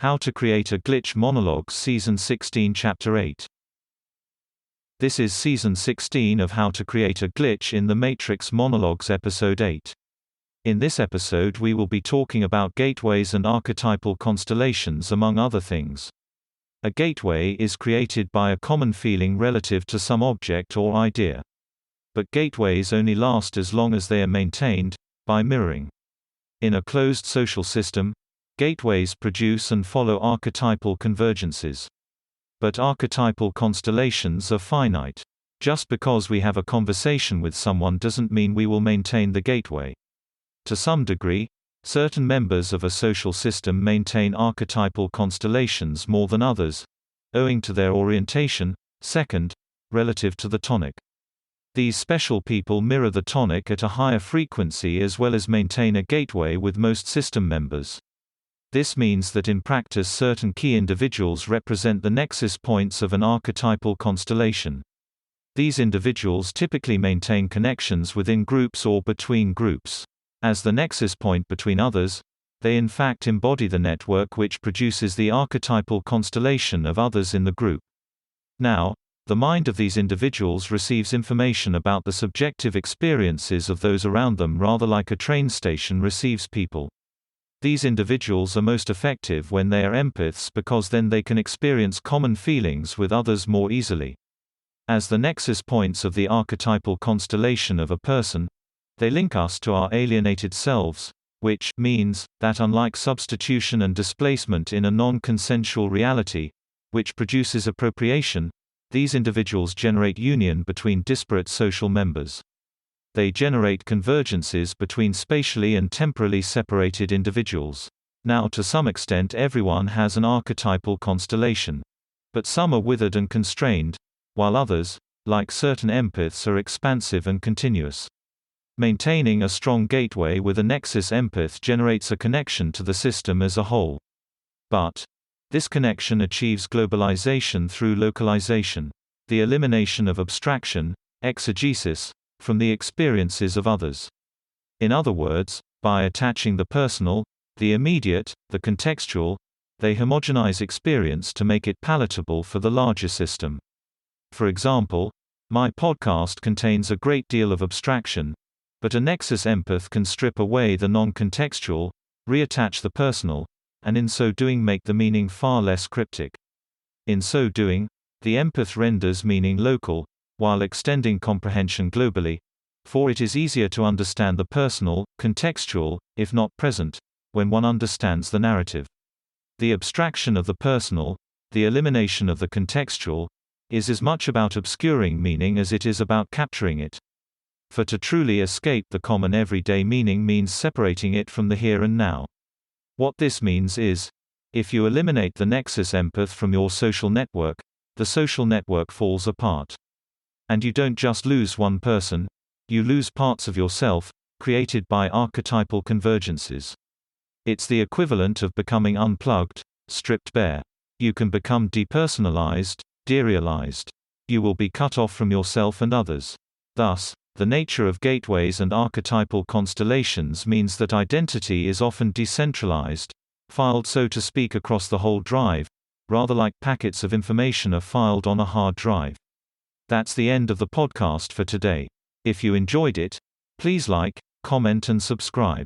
How to Create a Glitch Monologues Season 16 Chapter 8. This is Season 16 of How to Create a Glitch in the Matrix Monologues Episode 8. In this episode we will be talking about gateways and archetypal constellations among other things. A gateway is created by a common feeling relative to some object or idea. But gateways only last as long as they are maintained, by mirroring. In a closed social system, gateways produce and follow archetypal convergences. But archetypal constellations are finite. Just because we have a conversation with someone doesn't mean we will maintain the gateway. To some degree, certain members of a social system maintain archetypal constellations more than others, owing to their orientation, second, relative to the tonic. These special people mirror the tonic at a higher frequency as well as maintain a gateway with most system members. This means that in practice certain key individuals represent the nexus points of an archetypal constellation. These individuals typically maintain connections within groups or between groups. As the nexus point between others, they in fact embody the network which produces the archetypal constellation of others in the group. Now, the mind of these individuals receives information about the subjective experiences of those around them rather like a train station receives people. These individuals are most effective when they are empaths because then they can experience common feelings with others more easily. As the nexus points of the archetypal constellation of a person, they link us to our alienated selves, which means that unlike substitution and displacement in a non-consensual reality, which produces appropriation, these individuals generate union between disparate social members. They generate convergences between spatially and temporally separated individuals. Now to some extent everyone has an archetypal constellation. But some are withered and constrained, while others, like certain empaths, are expansive and continuous. Maintaining a strong gateway with a nexus empath generates a connection to the system as a whole. But this connection achieves globalization through localization, the elimination of abstraction, exegesis, from the experiences of others. In other words, by attaching the personal, the immediate, the contextual, they homogenize experience to make it palatable for the larger system. For example, my podcast contains a great deal of abstraction, but a nexus empath can strip away the non-contextual, reattach the personal, and in so doing make the meaning far less cryptic. In so doing, the empath renders meaning local, while extending comprehension globally, for it is easier to understand the personal, contextual, if not present, when one understands the narrative. The abstraction of the personal, the elimination of the contextual, is as much about obscuring meaning as it is about capturing it. For to truly escape the common everyday meaning means separating it from the here and now. What this means is, if you eliminate the nexus empath from your social network, the social network falls apart. And you don't just lose one person, you lose parts of yourself, created by archetypal convergences. It's the equivalent of becoming unplugged, stripped bare. You can become depersonalized, derealized. You will be cut off from yourself and others. Thus, the nature of gateways and archetypal constellations means that identity is often decentralized, filed so to speak across the whole drive, rather like packets of information are filed on a hard drive. That's the end of the podcast for today. If you enjoyed it, please like, comment and subscribe.